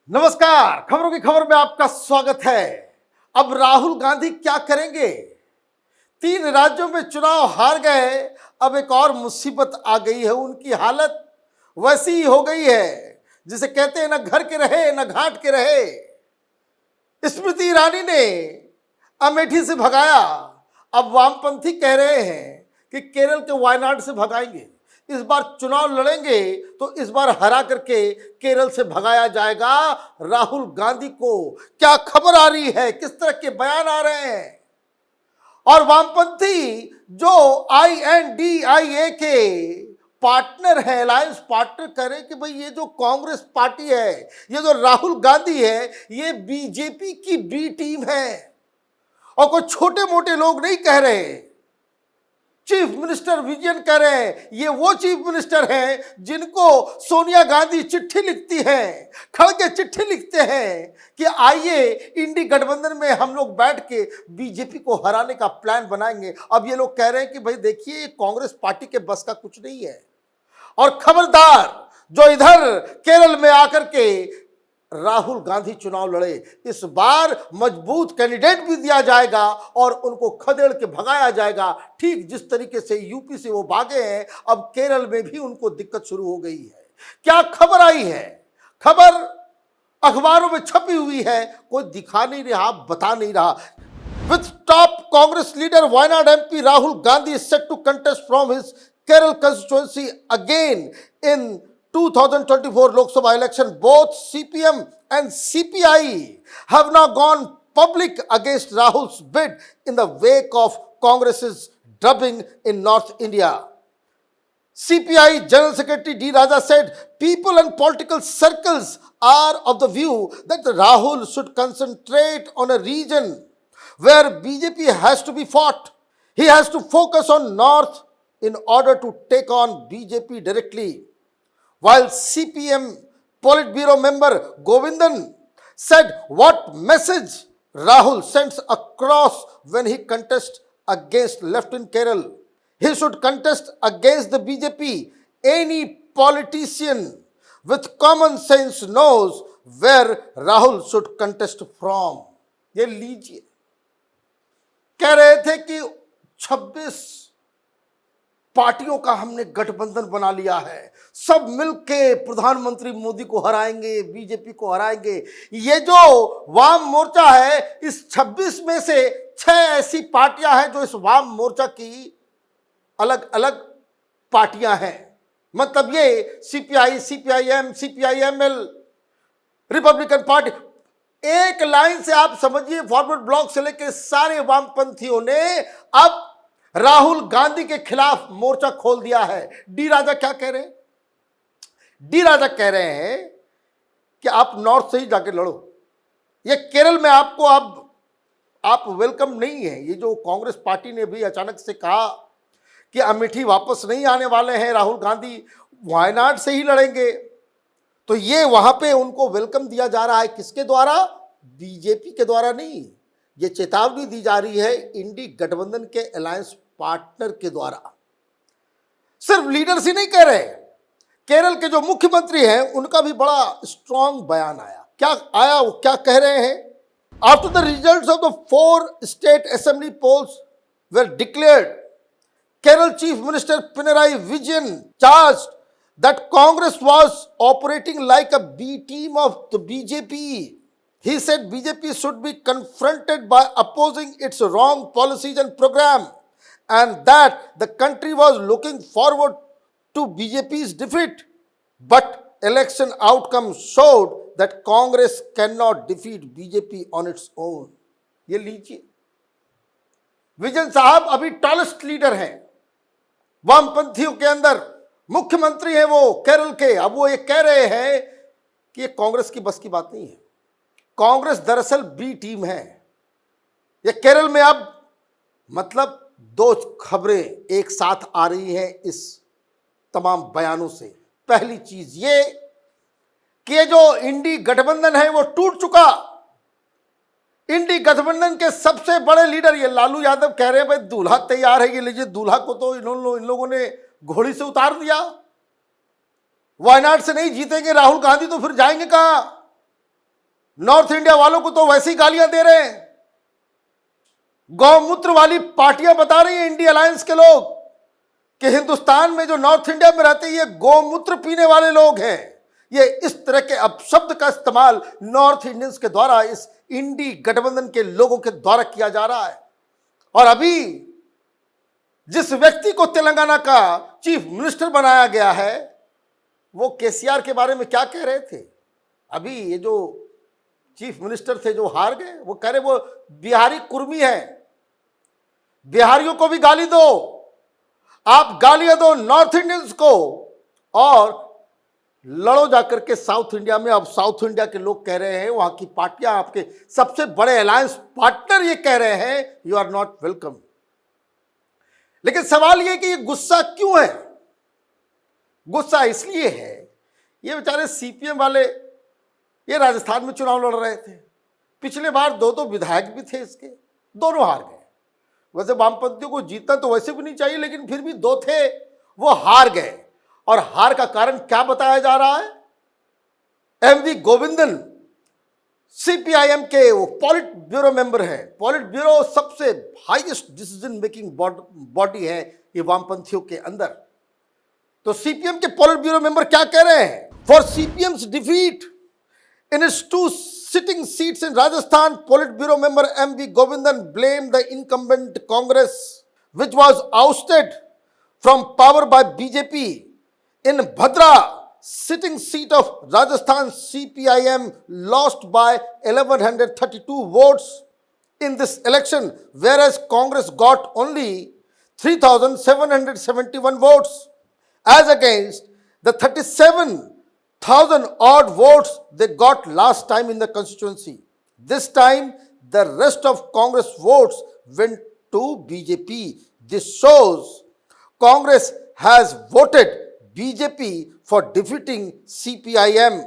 नमस्कार, खबरों की खबर में आपका स्वागत है। अब राहुल गांधी क्या करेंगे? 3 राज्यों में चुनाव हार गए, अब एक और मुसीबत आ गई है। उनकी हालत वैसी ही हो गई है जिसे कहते हैं ना घर के रहे ना घाट के रहे। स्मृति ईरानी ने अमेठी से भगाया, अब वामपंथी कह रहे हैं कि केरल के वायनाड से भगाएंगे। इस बार चुनाव लड़ेंगे तो इस बार हरा करके केरल से भगाया जाएगा राहुल गांधी को। क्या खबर आ रही है, किस तरह के बयान आ रहे हैं? और वामपंथी जो INDIA के पार्टनर है, अलायंस पार्टनर, कह रहे कि भाई ये जो कांग्रेस पार्टी है, ये जो राहुल गांधी है, ये बीजेपी की बी टीम है। और कोई छोटे मोटे लोग नहीं कह रहे। चीफ मिनिस्टर विजयन कह रहे हैं ये वो चीफ मिनिस्टर हैं जिनको सोनिया गांधी चिट्ठी लिखती हैं, खड़गे चिट्ठी लिखते हैं कि आइए इंडी गठबंधन में हम लोग बैठ के बीजेपी को हराने का प्लान बनाएंगे। अब ये लोग कह रहे हैं कि भाई देखिए कांग्रेस पार्टी के बस का कुछ नहीं है। और खबरदार जो इधर केरल में आकर के राहुल गांधी चुनाव लड़े, इस बार मजबूत कैंडिडेट भी दिया जाएगा और उनको खदेड़ के भगाया जाएगा। ठीक जिस तरीके से यूपी से वो भागे हैं, अब केरल में भी उनको दिक्कत शुरू हो गई है। क्या खबर आई है? खबर अखबारों में छपी हुई है, कोई दिखा नहीं रहा, बता नहीं रहा। With top Congress leader Wayanad MP Rahul Gandhi is set to contest from his Kerala constituency again in 2024 Lok Sabha election. Both CPM and CPI have now gone public against Rahul's bid in the wake of Congress's drubbing in North India. CPI General Secretary D. Raja said people and political circles are of the view that Rahul should concentrate on a region where BJP has to be fought. He has to focus on North in order to take on BJP directly. While CPM Politburo member Govindan said what message Rahul sends across when he contests against left in Kerala. He should contest against the BJP. Any politician with common sense knows where Rahul should contest from. ये लीजिए, कह रहे थे कि 26 पार्टियों का हमने गठबंधन बना लिया है, सब मिलके प्रधानमंत्री मोदी को हराएंगे, बीजेपी को हराएंगे। ये जो वाम मोर्चा है, इस 26 में से 6 ऐसी पार्टियां हैं जो इस वाम मोर्चा की अलग अलग पार्टियां हैं। मतलब ये CPI, CPIM, CPIML, Republican party, एक लाइन से आप समझिए फॉरवर्ड ब्लॉक से लेकर सारे वामपंथियों ने अब राहुल गांधी के खिलाफ मोर्चा खोल दिया है। डी राजा क्या कह रहे हैं? डी राजा कह रहे हैं कि आप नॉर्थ से ही जाके लड़ो, ये केरल में आपको अब आप वेलकम नहीं है। ये जो कांग्रेस पार्टी ने भी अचानक से कहा कि अमेठी वापस नहीं आने वाले हैं राहुल गांधी, वायनाड से ही लड़ेंगे, तो ये वहां पे उनको वेलकम दिया जा रहा है। किसके द्वारा? बीजेपी के द्वारा नहीं, ये चेतावनी दी जा रही है इंडी गठबंधन के अलायंस पार्टनर के द्वारा। सिर्फ लीडर्स ही नहीं कह रहे, केरल के जो मुख्यमंत्री हैं उनका भी बड़ा स्ट्रॉन्ग बयान आया। क्या आया, वो क्या कह रहे हैं? After the results of the 4 state assembly polls were declared, Kerala chief minister Pinarayi Vijayan charged that Congress was operating like a B team of the BJP. He said BJP should be confronted by opposing its wrong policies and program, and that the country was looking forward to BJP's defeat. But election outcome showed that Congress cannot defeat BJP on its own. ये लीजिए, विजयन साहब अभी tallest leader हैं वामपंथियों के अंदर, मुख्यमंत्री हैं वो केरल के। अब वो ये कह रहे हैं कि ये कांग्रेस की बस की बात नहीं है, कांग्रेस दरअसल बी टीम है। ये केरल में अब मतलब 2 खबरें एक साथ आ रही हैं इस तमाम बयानों से। पहली चीज ये कि ये जो इंडी गठबंधन है वो टूट चुका। इंडी गठबंधन के सबसे बड़े लीडर ये लालू यादव कह रहे हैं भाई दूल्हा तैयार है, ये लीजिए दूल्हा को तो इन लोगों ने घोड़ी से उतार दिया। वायनाड से नहीं जीतेंगे राहुल गांधी तो फिर जाएंगे कहां? नॉर्थ इंडिया वालों को तो वैसी गालियां दे रहे हैं। गौमूत्र वाली पार्टियां बता रही हैं इंडिया अलायंस के लोग कि हिंदुस्तान में जो नॉर्थ इंडिया में रहते हैं ये गौमूत्र पीने वाले लोग हैं। ये इस तरह के अपशब्द का इस्तेमाल नॉर्थ इंडियंस के द्वारा इस इंडी गठबंधन के लोगों के द्वारा किया जा रहा है। और अभी जिस व्यक्ति को तेलंगाना का चीफ मिनिस्टर बनाया गया है वो केसीआर के बारे में क्या कह रहे थे? अभी ये जो चीफ मिनिस्टर थे जो हार गए, वो कह रहे वो बिहारी कुर्मी है, बिहारियों को भी गाली दो, आप गालियां दो नॉर्थ इंडियंस को और लड़ो जाकर के साउथ इंडिया में। अब साउथ इंडिया के लोग कह रहे हैं, वहां की पार्टियां, आपके सबसे बड़े अलायंस पार्टनर ये कह रहे हैं यू आर नॉट वेलकम। लेकिन सवाल ये कि ये गुस्सा क्यों है? गुस्सा इसलिए है, ये बेचारे सीपीएम वाले ये राजस्थान में चुनाव लड़ रहे थे, पिछले बार दो विधायक भी थे इसके, दोनों हार गए। वैसे वामपंथियों को जीतना तो वैसे भी नहीं चाहिए, लेकिन फिर भी दो थे वो हार गए। और हार का कारण क्या बताया जा रहा है? एमवी गोविंदन सीपीआईएम के वो पॉलिट ब्यूरो मेंबर है। पॉलिट ब्यूरो सबसे हाईएस्ट डिसीजन मेकिंग बॉडी है ये वामपंथियों के अंदर। तो सीपीएम के पॉलिट ब्यूरो मेंबर क्या कह रहे हैं? For CPM's defeat in its 2 sitting seats in Rajasthan, Politburo member MV Govindan blamed the incumbent Congress, which was ousted from power by BJP. In Bhadra, sitting seat of Rajasthan, CPIM lost by 1132 votes in this election, whereas Congress got only 3,771 votes, as against the 37,000 odd votes they got last time in the constituency. This time, the rest of Congress votes went to BJP. This shows Congress has voted BJP for defeating CPIM.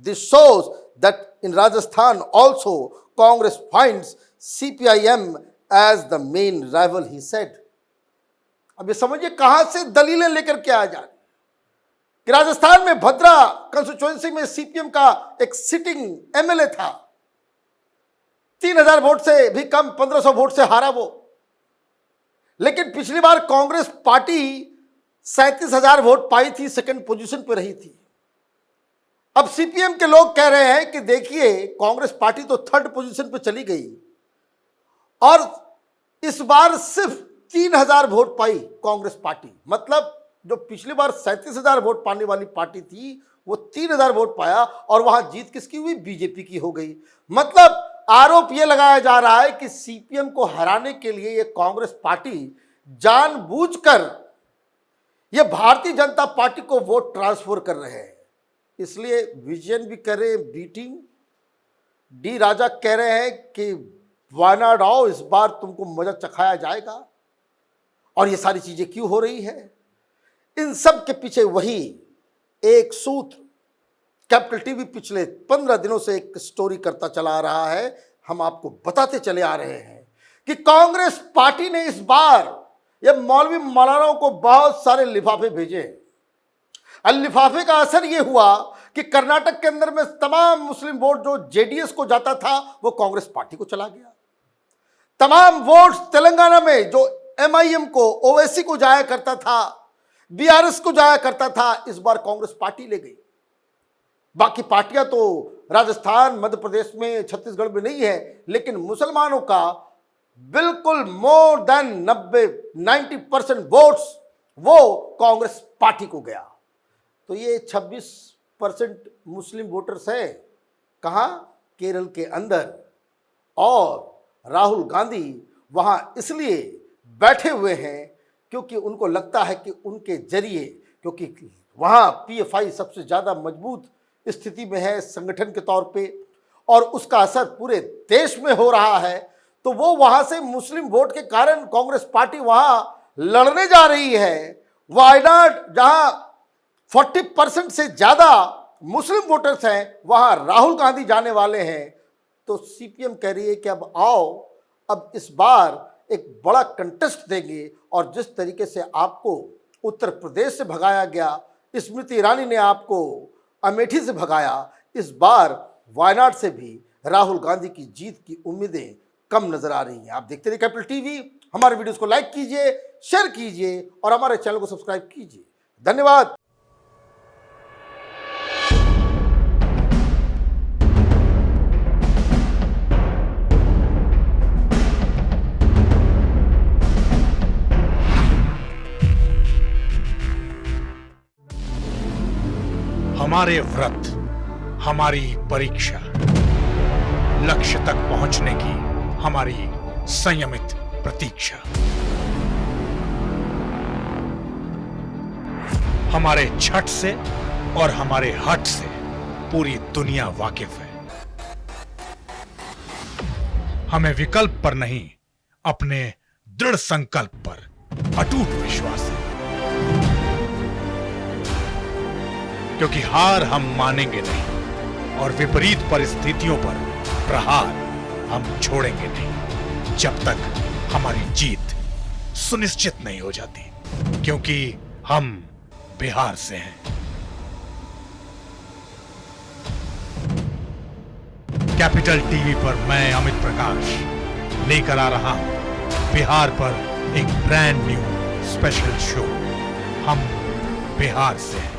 This shows that in Rajasthan also Congress finds CPIM as the main rival, he said. अब ये समझिए कहां से दलीलें लेकर के आ जा रही कि राजस्थान में भद्रा कंस्टिट्यूएंसी में सीपीएम का एक सिटिंग एमएलए था, 3000 वोट से भी कम, 1500 वोट से हारा वो। लेकिन पिछली बार कांग्रेस पार्टी 37,000 वोट पाई थी, सेकंड पोजीशन पे रही थी। अब सीपीएम के लोग कह रहे हैं कि देखिए कांग्रेस पार्टी तो थर्ड पोजीशन पे चली गई और इस बार सिर्फ 3,000 वोट पाई कांग्रेस पार्टी। मतलब जो पिछली बार 37,000 वोट पाने वाली पार्टी थी वो 3,000 वोट पाया और वहां जीत किसकी हुई? बीजेपी की हो गई। मतलब आरोप यह लगाया जा रहा है कि सीपीएम को हराने के लिए ये कांग्रेस पार्टी जानबूझकर ये भारतीय जनता पार्टी को वोट ट्रांसफर कर रहे हैं। इसलिए विजयन भी कर रहे हैं बीटिंग, डी राजा कह रहे हैं कि वायनाड आओ, इस बार तुमको मजा चखाया जाएगा। और ये सारी चीजें क्यों हो रही है? इन सब के पीछे वही एक सूत्र कैपिटल टीवी पिछले 15 दिनों से एक स्टोरी करता चला आ रहा है, हम आपको बताते चले आ रहे हैं कि कांग्रेस पार्टी ने इस बार ये मौलवी मौलानाओं को बहुत सारे लिफाफे भेजे। और लिफाफे का असर ये हुआ कि कर्नाटक के अंदर में तमाम मुस्लिम वोट जो जेडीएस को जाता था वो कांग्रेस पार्टी को चला गया। तमाम वोट्स तेलंगाना में जो एमआईएम को, ओवैसी को जाया करता था, बीआरएस को जाया करता था, इस बार कांग्रेस पार्टी ले गई। बाकी पार्टियां तो राजस्थान, मध्य प्रदेश में, छत्तीसगढ़ में नहीं है, लेकिन मुसलमानों का बिल्कुल मोर देन 90% वोट्स वो कांग्रेस पार्टी को गया। तो ये 26% मुस्लिम वोटर्स है कहां? केरल के अंदर। और राहुल गांधी वहां इसलिए बैठे हुए हैं क्योंकि उनको लगता है कि उनके जरिए, क्योंकि वहां पीएफआई सबसे ज्यादा मजबूत स्थिति में है संगठन के तौर पे और उसका असर पूरे देश में हो रहा है, तो वो वहां से मुस्लिम वोट के कारण कांग्रेस पार्टी वहां लड़ने जा रही है। वायनाड जहां 40% से ज्यादा मुस्लिम वोटर्स हैं वहां राहुल गांधी जाने वाले हैं। तो सीपीएम कह रही है कि अब आओ, अब इस बार एक बड़ा कंटेस्ट देंगे। और जिस तरीके से आपको उत्तर प्रदेश से भगाया गया, स्मृति ईरानी ने आपको अमेठी से भगाया, इस बार वायनाड से भी राहुल गांधी की जीत की उम्मीदें कम नजर आ रही हैं। आप देखते रहिए कैपिटल टीवी। हमारे वीडियोस को लाइक कीजिए, शेयर कीजिए और हमारे चैनल को सब्सक्राइब कीजिए। धन्यवाद। हमारे व्रत, हमारी परीक्षा, लक्ष्य तक पहुंचने की हमारी संयमित प्रतीक्षा। हमारे छठ से और हमारे हठ से पूरी दुनिया वाकिफ है। हमें विकल्प पर नहीं, अपने दृढ़ संकल्प पर अटूट विश्वास है। क्योंकि हार हम मानेंगे नहीं और विपरीत परिस्थितियों पर प्रहार हम छोड़ेंगे नहीं, जब तक हमारी जीत सुनिश्चित नहीं हो जाती। क्योंकि हम बिहार से हैं। कैपिटल टीवी पर मैं अमित प्रकाश लेकर आ रहा हूं बिहार पर एक ब्रांड न्यू स्पेशल शो। हम बिहार से हैं।